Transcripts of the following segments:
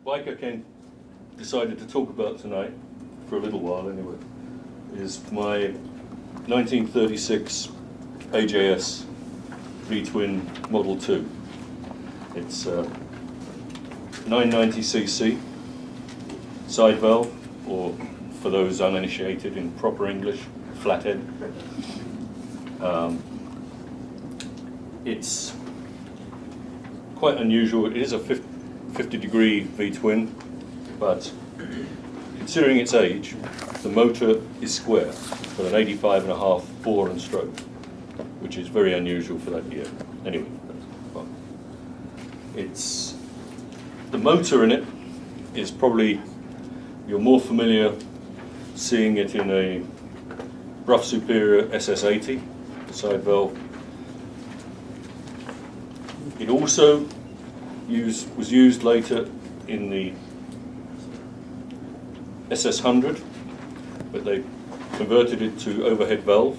bike I decided to talk about tonight, for a little while anyway, is my 1936 AJS V-twin Model 2. It's 990cc, side valve, or for those uninitiated in proper English, flathead. It's quite unusual. It is a 50-degree V-twin, but considering its age, the motor is square with an 85.5 bore and stroke, which is very unusual for that year. Anyway, it's the motor in it is probably, you're more familiar seeing it in a Rough Superior SS80, the side valve. It also was used later in the SS100, but they converted it to overhead valve,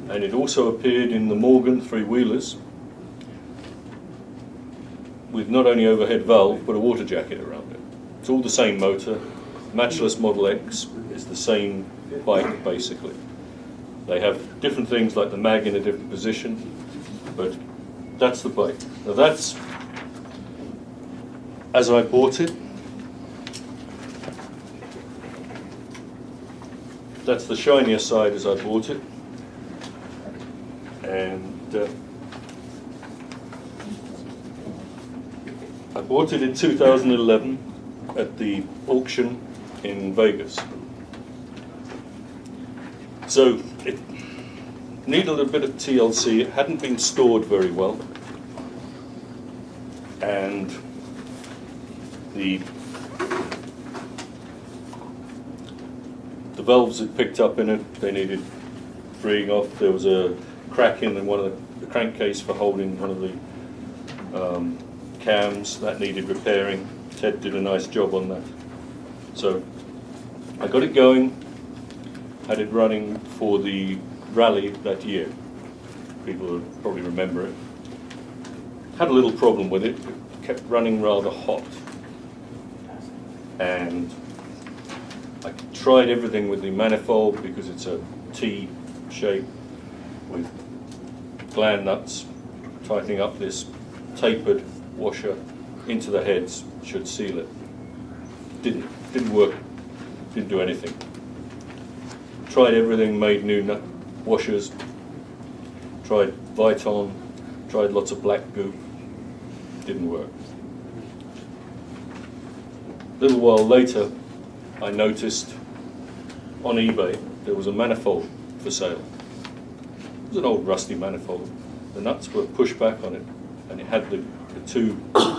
and it also appeared in the Morgan three-wheelers with not only overhead valve but a water jacket around it. It's all the same motor. Matchless Model X is the same bike basically. They have different things like the mag in a different position, but that's the bike. Now that's as I bought it. That's the shinier side as I bought it, and I bought it in 2011 at the auction in Vegas. So it needed a little bit of TLC. It hadn't been stored very well, and the valves had picked up in it. They needed freeing off. There was a crack in one of the crankcase for holding one of the cams that needed repairing. Ted did a nice job on that. So I got it going, had it running for the rally that year. People will probably remember it. Had a little problem with it. It kept running rather hot. And I tried everything with the manifold because it's a T shape with gland nuts, tightening up this tapered washer into the heads should seal it. Didn't work, didn't do anything. Tried everything, made new nut washers, tried Viton, tried lots of black goop, didn't work. A little while later, I noticed on eBay there was a manifold for sale. It was an old rusty manifold. The nuts were pushed back on it, and it had the two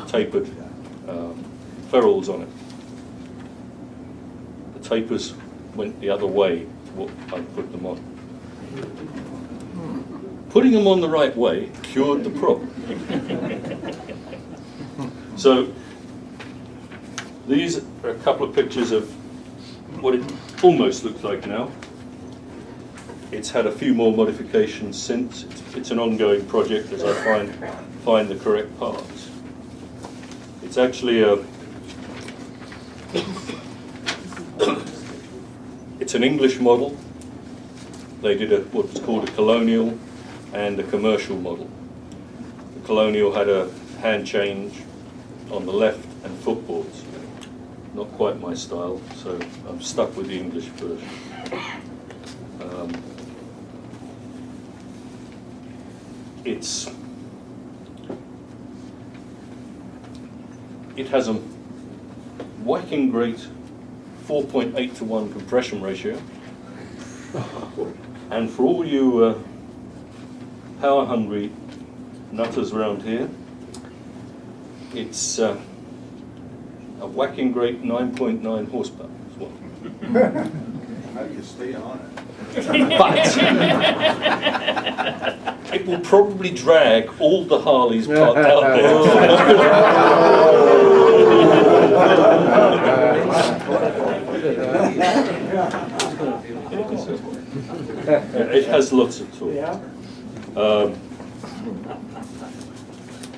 tapered ferrules on it. The tapers went the other way to what I put them on. Putting them on the right way cured the problem. So these are a couple of pictures of what it almost looks like now. It's had a few more modifications since. It's an ongoing project as I find the correct parts. It's actually it's an English model. They did what was called a colonial and a commercial model. The colonial had a hand change on the left and footboards. Not quite my style, so I'm stuck with the English version. It has a whacking great 4.8 to 1 compression ratio, and for all you power hungry nutters around here, it's a whacking great 9.9 horsepower as well. How do you stay on it? But it will probably drag all the Harleys parked out there. It has lots of torque.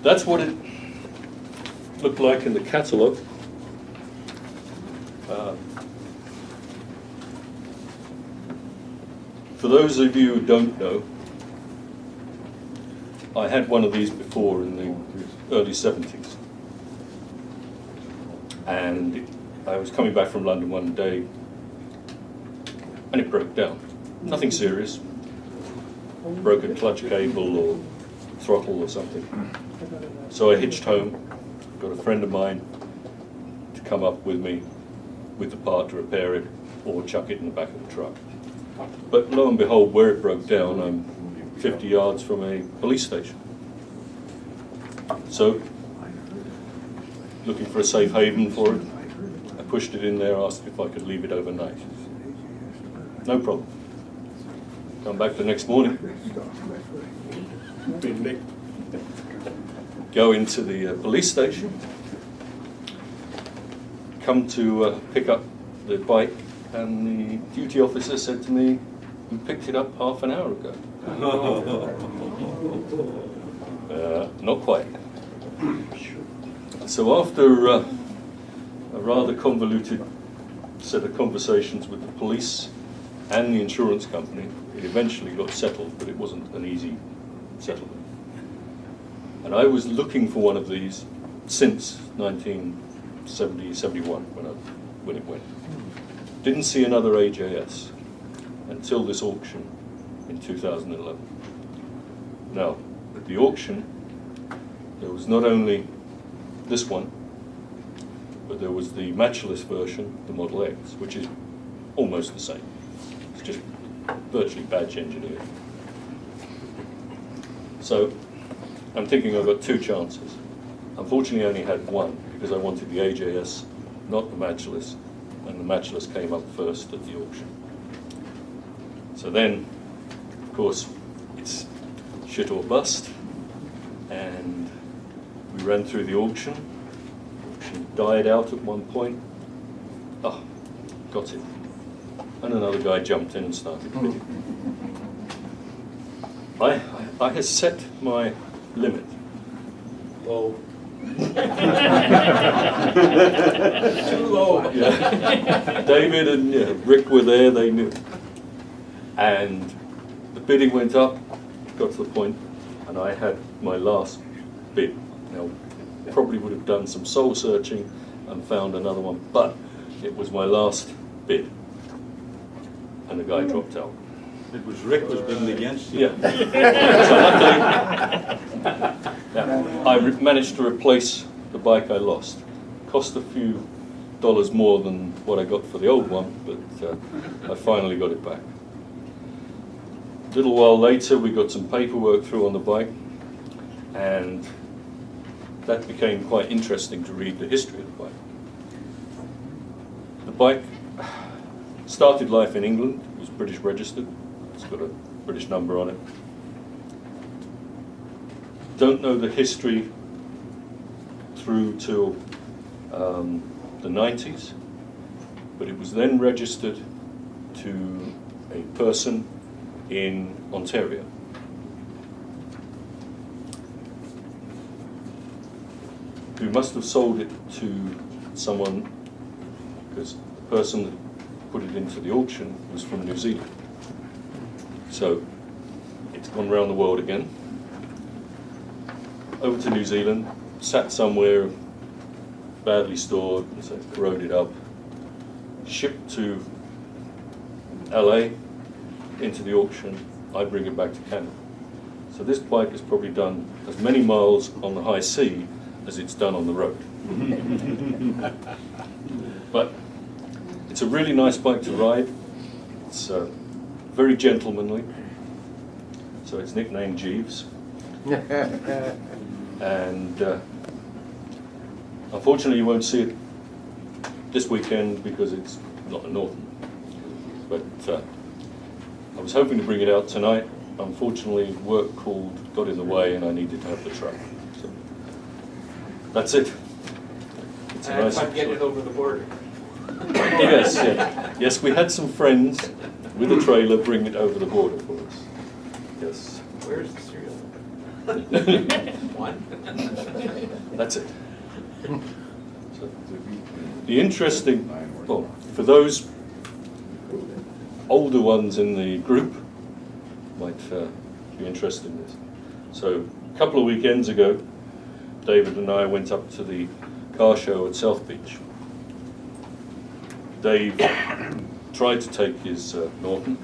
That's what it looked like in the catalogue. For those of you who don't know, I had one of these before in the early 70s. And I was coming back from London one day and it broke down. Nothing serious. Broke a clutch cable or throttle or something. So I hitched home, got a friend of mine to come up with me with the part to repair it or chuck it in the back of the truck. But lo and behold, where it broke down, I'm 50 yards from a police station. So, looking for a safe haven for it, I pushed it in there, asked if I could leave it overnight. No problem. Come back the next morning. Go into the police station. Come to pick up the bike, and the duty officer said to me, "You picked it up half an hour ago." Not quite. So after a rather convoluted set of conversations with the police and the insurance company, it eventually got settled, but it wasn't an easy settlement. And I was looking for one of these since 1970, 71, when it went. Didn't see another AJS until this auction in 2011. Now, at the auction, there was not only this one, but there was the matchless version, the Model X, which is almost the same. It's just virtually badge engineered. So I'm thinking I've got two chances. Unfortunately, I only had one because I wanted the AJS, not the matchless, and the matchless came up first at the auction. So then, of course, it's shit or bust, and we ran through the auction. Auction died out at one point. Ah, got it. And another guy jumped in and started bidding. I had set my limit. Low. Too low. Yeah. David and Rick were there, they knew. And the bidding went up, got to the point, and I had my last bid. Now, probably would have done some soul searching and found another one, but it was my last bid. And the guy dropped out. It was Rick was bidding against you. Yeah. So luckily, I managed to replace the bike I lost. Cost a few dollars more than what I got for the old one, but I finally got it back. A little while later, we got some paperwork through on the bike, and that became quite interesting to read the history of the bike. The bike started life in England. It was British registered. It's got a British number on it. Don't know the history through till the 90s, but it was then registered to a person in Ontario. Who must have sold it to someone, because the person that put it into the auction was from New Zealand. So it's gone around the world again, over to New Zealand, sat somewhere badly stored, so corroded up, shipped to LA into the auction. I bring it back to Canada. So this bike has probably done as many miles on the high sea as it's done on the road. But it's a really nice bike to ride. It's very gentlemanly. So it's nicknamed Jeeves. And unfortunately you won't see it this weekend because it's not a Northern. But I was hoping to bring it out tonight. Unfortunately, work got in the way, and I needed to have the truck. So that's it. It's a And nice I'm getting it over the border. Yes, yeah. Yes, we had some friends with a trailer bring it over the border for us. Yes. Where's the serial number? One. That's it. So the interesting, well, for those older ones in the group might be interested in this. So a couple of weekends ago, David and I went up to the car show at South Beach. Dave tried to take his Norton.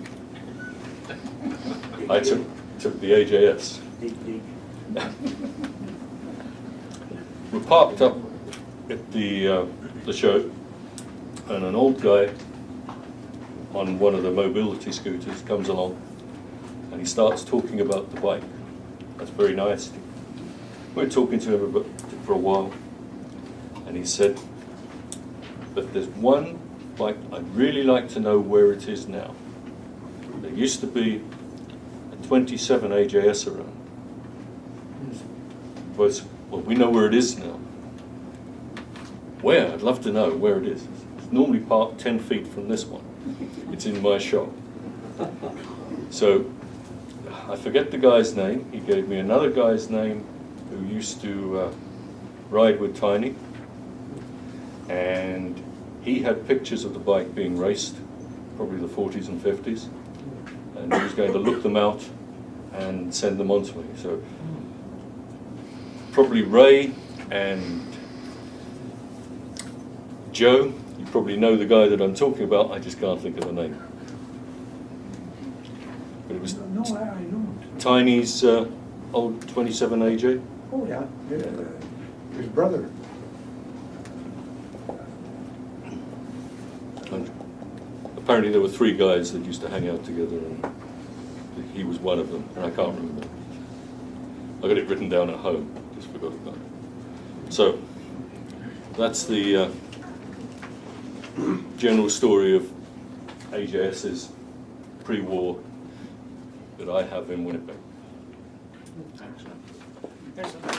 I took the AJS. We're parked up at the show, and an old guy on one of the mobility scooters comes along, and he starts talking about the bike. That's very nice. We're talking to him for a while, and he said, but there's one bike I'd really like to know where it is now. There used to be a 27 AJS around. But, well, we know where it is now. Where? I'd love to know where it is. It's normally parked 10 feet from this one. It's in my shop. So, I forget the guy's name. He gave me another guy's name who used to ride with Tiny. And he had pictures of the bike being raced, probably the 40s and 50s. And he was going to look them out and send them on to me. So, probably Ray and Joe, you probably know the guy that I'm talking about, I just can't think of the name. But it was No, I don't. Tiny's old 27 AJ. Oh, yeah, his brother. And apparently there were 3 guys that used to hang out together, and he was one of them, and I can't remember. I got it written down at home, just forgot about it. So, that's the general story of AJS's pre-war that I have in Winnipeg. Excellent.